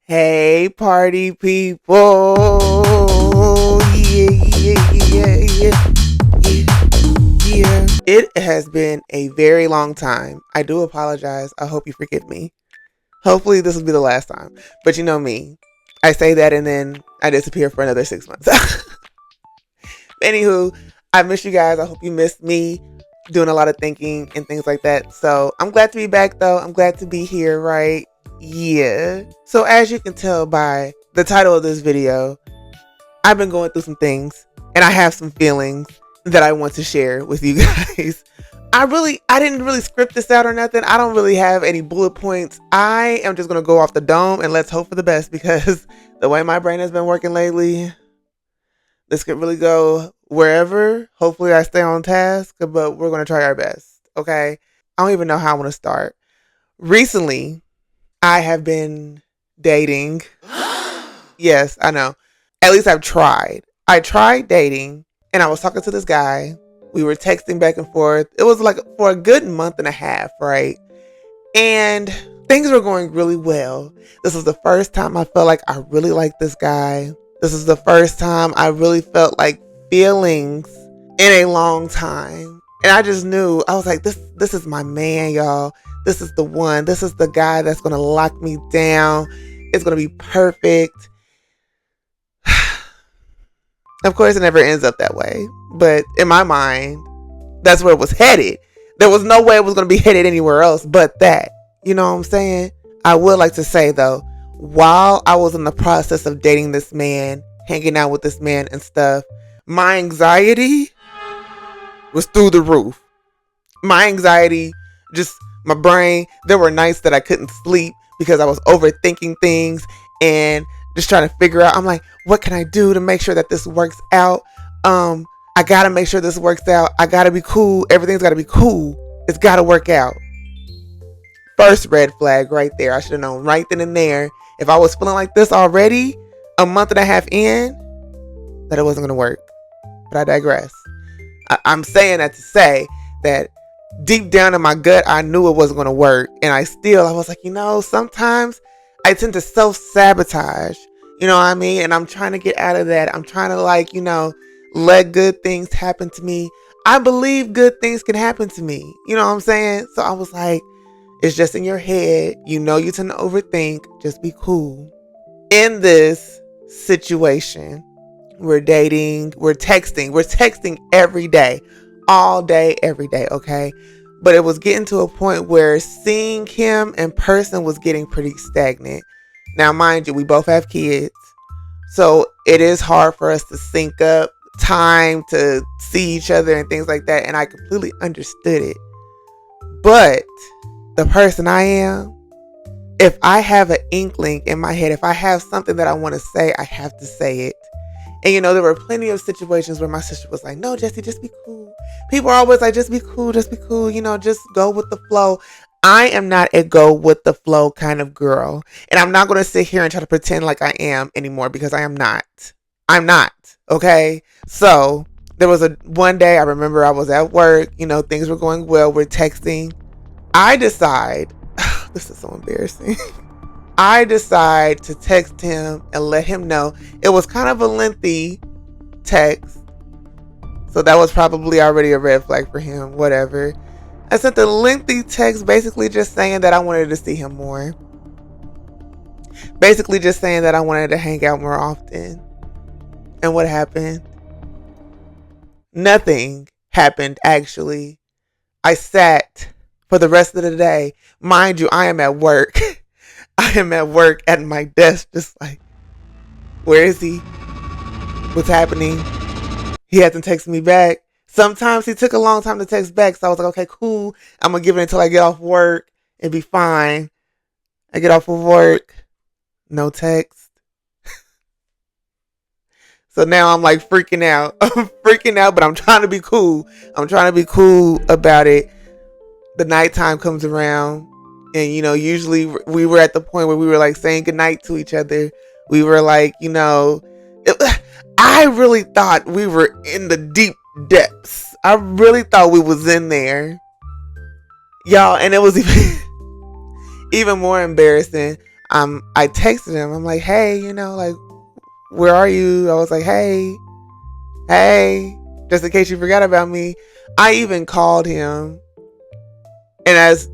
Hey, party people. Yeah, yeah, yeah, yeah, yeah. It has been a very long time. I do apologize. I hope you forgive me. Hopefully, this will be the last time. But you know me. I say that and then I disappear for another 6 months. Anywho, I miss you guys. I hope you missed me doing a lot of thinking and things like that. So I'm glad to be back, though. I'm glad to be here, right? Yeah. So as you can tell by the title of this video, I've been going through some things and I have some feelings that I want to share with you guys. I didn't really script this out or nothing. I don't really have any bullet points. I am just going to go off the dome and let's hope for the best, because the way my brain has been working lately, this could really go wherever. Hopefully I stay on task, but we're going to try our best. Okay. I don't even know how I want to start. Recently, I have been dating. Yes, I know. At least I've tried. I tried dating and I was talking to this guy. We were texting back and forth. It was like for a good month and a half, right? And things were going really well. This was the first time I felt like I really liked this guy. This is the first time I really felt like feelings in a long time. And I just knew, I was like, this is my man, y'all. This is the one. This is the guy that's going to lock me down. It's going to be perfect. Of course, it never ends up that way. But in my mind, that's where it was headed. There was no way it was going to be headed anywhere else but that. You know what I'm saying? I would like to say, though, while I was in the process of dating this man, hanging out with this man and stuff, my anxiety was through the roof. My anxiety, just my brain, there were nights that I couldn't sleep because I was overthinking things and just trying to figure out, I'm like, what can I do to make sure that this works out? I gotta make sure this works out. I gotta be cool. Everything's gotta be cool. It's gotta work out. First red flag right there. I should have known right then and there, if I was feeling like this already, a month and a half in, that it wasn't gonna work. But I digress. I'm saying that to say that deep down in my gut, I knew it wasn't going to work. And I was like, sometimes I tend to self-sabotage, you know what I mean? And I'm trying to get out of that. I'm trying to let good things happen to me. I believe good things can happen to me. You know what I'm saying? So I was like, it's just in your head. You tend to overthink. Just be cool. In this situation, we're dating, we're texting every day, all day, every day, okay? But it was getting to a point where seeing him in person was getting pretty stagnant. Now, mind you, we both have kids, so it is hard for us to sync up time to see each other and things like that, and I completely understood it. But the person I am, if I have an inkling in my head, if I have something that I want to say, I have to say it. And there were plenty of situations where my sister was like, no, Jessie, just be cool. People are always like, just be cool, just go with the flow. I am not a go with the flow kind of girl. And I'm not going to sit here and try to pretend like I am anymore, because I am not. I'm not. Okay. So there was one day I remember I was at work, things were going well. We're texting. I decide, this is so embarrassing. I decide to text him and let him know. It was kind of a lengthy text, so that was probably already a red flag for him, whatever. I sent a lengthy text basically just saying that I wanted to see him more. Basically just saying that I wanted to hang out more often. And what happened? Nothing happened, actually. I sat for the rest of the day. Mind you, I am at work. I am at work at my desk, just like, where is he? What's happening? He hasn't texted me back. Sometimes he took a long time to text back, so I was like, okay, cool. I'm going to give it until I get off work and be fine. I get off of work, no text. So now I'm like freaking out. I'm freaking out, but I'm trying to be cool. I'm trying to be cool about it. The nighttime comes around. And, usually we were at the point where we were like saying goodnight to each other. We were like, I really thought we were in the deep depths. I really thought we was in there. Y'all, and it was even more embarrassing. I texted him. I'm like, hey, like, where are you? I was like, hey, just in case you forgot about me. I even called him. And as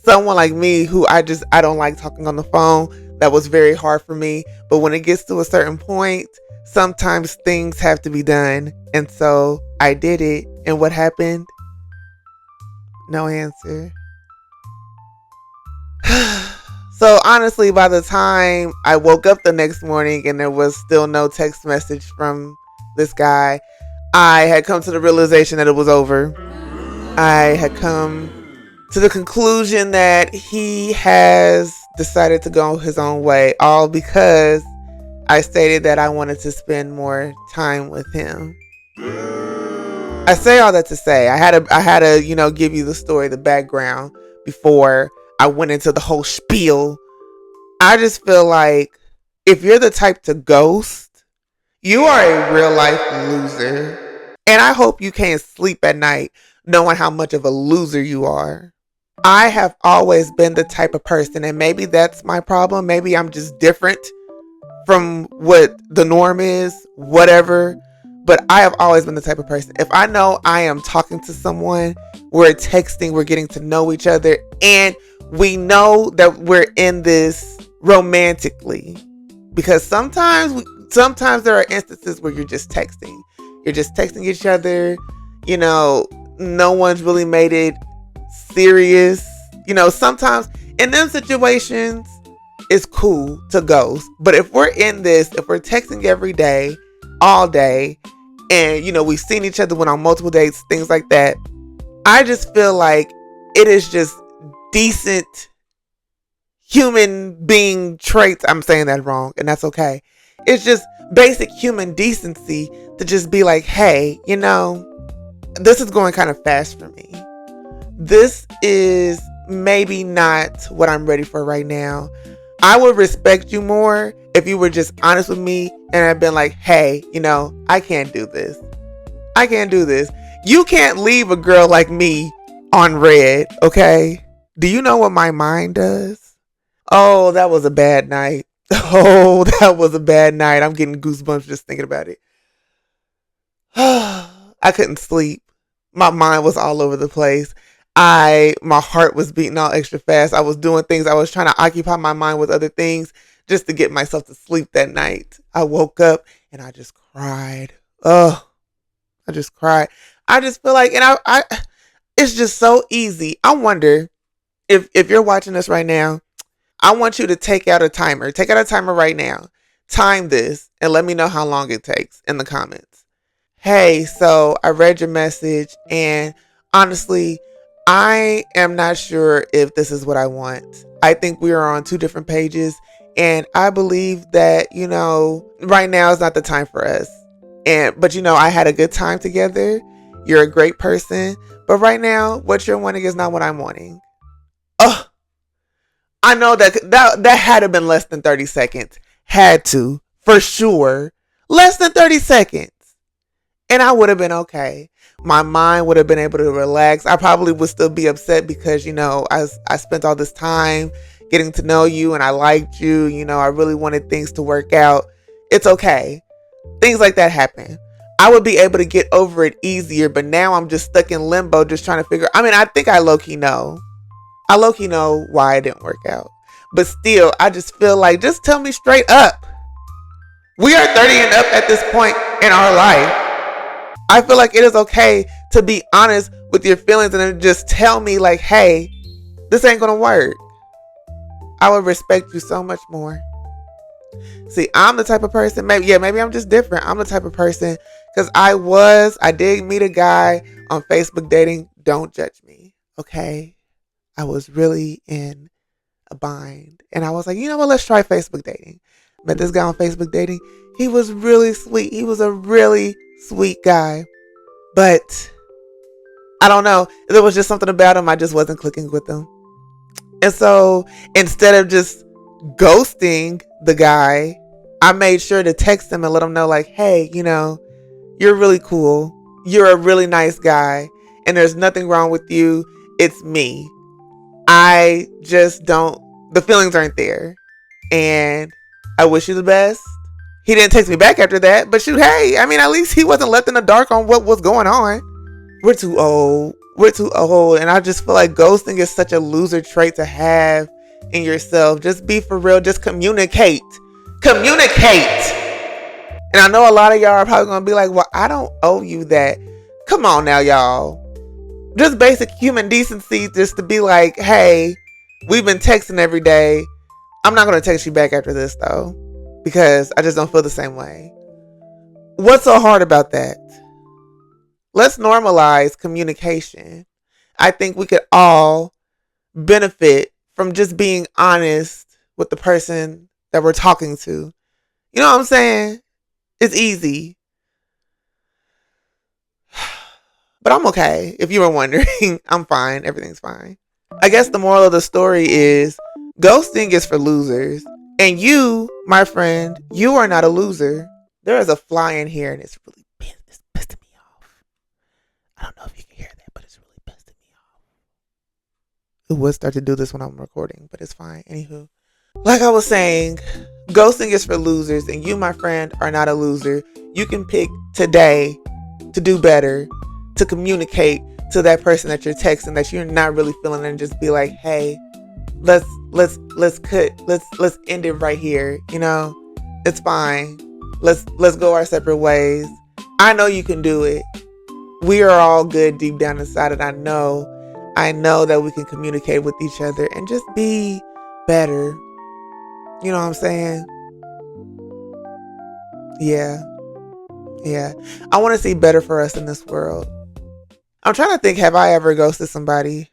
someone like me who I don't like talking on the phone, that was very hard for me. But when it gets to a certain point, sometimes things have to be done. And so I did it. And what happened? No answer. So honestly, by the time I woke up the next morning and there was still no text message from this guy, I had come to the realization that it was over. I had come to the conclusion that he has decided to go his own way, all because I stated that I wanted to spend more time with him. I say all that to say I had to give you the story, the background before I went into the whole spiel. I just feel like if you're the type to ghost, you are a real life loser. And I hope you can't sleep at night knowing how much of a loser you are. I have always been the type of person, and maybe that's my problem. Maybe I'm just different from what the norm is, whatever. But I have always been the type of person, if I know I am talking to someone, we're texting, we're getting to know each other, and we know that we're in this romantically. Because sometimes there are instances where you're just texting. You're just texting each other. No one's really made it serious. Sometimes in them situations, it's cool to ghost. But if we're texting every day, all day, and we've seen each other, went on multiple dates, things like that, I just feel like it is just decent human being traits. I'm saying that wrong, and that's okay. It's just basic human decency to just be like, hey, this is going kind of fast for me. This is maybe not what I'm ready for right now. I would respect you more if you were just honest with me and I've been like, hey, I can't do this. I can't do this. You can't leave a girl like me on red, okay? Do you know what my mind does? Oh, that was a bad night. Oh, that was a bad night. I'm getting goosebumps just thinking about it. I couldn't sleep. My mind was all over the place. My heart was beating all extra fast. I was doing things. I was trying to occupy my mind with other things just to get myself to sleep that night. I woke up and I just cried. Oh, I just cried. I just feel like, and I it's just so easy. I wonder if you're watching this right now, I want you to take out a timer. Take out a timer right now. Time this and let me know how long it takes in the comments. Hey, so I read your message and honestly, I am not sure if this is what I want. I think we are on two different pages and I believe that, right now is not the time for us. But I had a good time together. You're a great person. But right now, what you're wanting is not what I'm wanting. Oh, I know that had to have been less than 30 seconds. Had to, for sure. Less than 30 seconds. And I would have been okay. My mind would have been able to relax. I probably would still be upset because, I spent all this time getting to know you and I liked you. I really wanted things to work out. It's okay. Things like that happen. I would be able to get over it easier, but now I'm just stuck in limbo just trying to figure. I think I low-key know. I low-key know why it didn't work out. But still, I just feel like, just tell me straight up. We are 30 and up at this point in our life. I feel like it is okay to be honest with your feelings and then just tell me like, hey, this ain't gonna work. I would respect you so much more. See, I'm the type of person, maybe I'm just different. I'm the type of person, because I did meet a guy on Facebook dating. Don't judge me, okay? I was really in a bind. And I was like, let's try Facebook dating. Met this guy on Facebook dating. He was really sweet. He was a really sweet guy. But I don't know. There was just something about him. I just wasn't clicking with him. And so instead of just ghosting the guy, I made sure to text him and let him know like, hey, you're really cool. You're a really nice guy. And there's nothing wrong with you. It's me. I just don't, the feelings aren't there. and I wish you the best. He didn't text me back after that, but shoot, hey, I mean, at least he wasn't left in the dark on what was going on. We're too old. We're too old. And I just feel like ghosting is such a loser trait to have in yourself. Just be for real. Just communicate. Communicate. And I know a lot of y'all are probably going to be like, well, I don't owe you that. Come on now, y'all. Just basic human decency, just to be like, hey, we've been texting every day. I'm not going to text you back after this, though, because I just don't feel the same way. What's so hard about that? Let's normalize communication. I think we could all benefit from just being honest with the person that we're talking to. You know what I'm saying? It's easy. But I'm okay. If you were wondering, I'm fine. Everything's fine. I guess the moral of the story is ghosting is for losers. And you, my friend, you are not a loser. There is a fly in here and it's pissing me off. I don't know if you can hear that, but it's really pissing me off. It would start to do this when I'm recording, but it's fine. Anywho, like I was saying, ghosting is for losers, and you, my friend, are not a loser. You can pick today to do better, to communicate to that person that you're texting that you're not really feeling, and just be like, hey, let's end it right here. You know, it's fine. Let's go our separate ways. I know you can do it. We are all good deep down inside, and I know that we can communicate with each other and just be better. You know what I'm saying? Yeah. I want to see better for us in this world. I'm trying to think, have I ever ghosted somebody?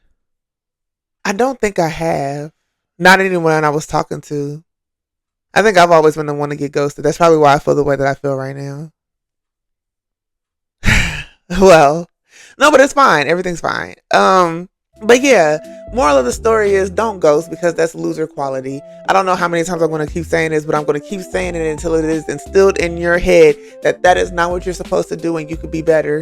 I don't think I have. Not anyone I was talking to. I think I've always been the one to get ghosted. That's probably why I feel the way that I feel right now. Well, no, but it's fine. Everything's fine. But yeah, moral of the story is don't ghost, because that's loser quality. I don't know how many times I'm going to keep saying this, but I'm going to keep saying it until it is instilled in your head that that is not what you're supposed to do and you could be better.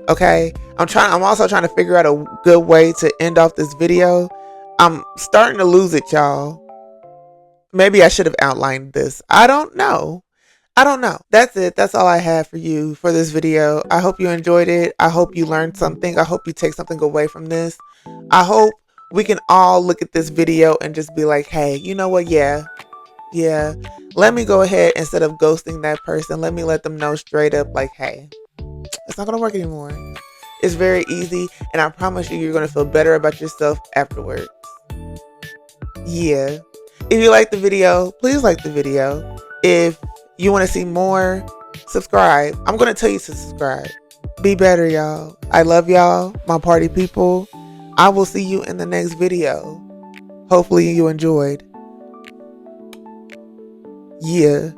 Okay? I'm also trying to figure out a good way to end off this video. I'm starting to lose it, y'all. Maybe I should have outlined this. I don't know. That's it. That's all I have for you for this video. I hope you enjoyed it. I hope you learned something. I hope you take something away from this. I hope we can all look at this video and just be like, hey, you know what? Yeah. Let me go ahead, instead of ghosting that person, let me let them know straight up, like, hey, it's not going to work anymore. It's very easy. And I promise you're going to feel better about yourself afterwards. Yeah. If you like the video, please like the video. If you want to see more, subscribe. I'm going to tell you to subscribe. Be better, y'all. I love y'all, my party people. I will see you in the next video. Hopefully you enjoyed. Yeah.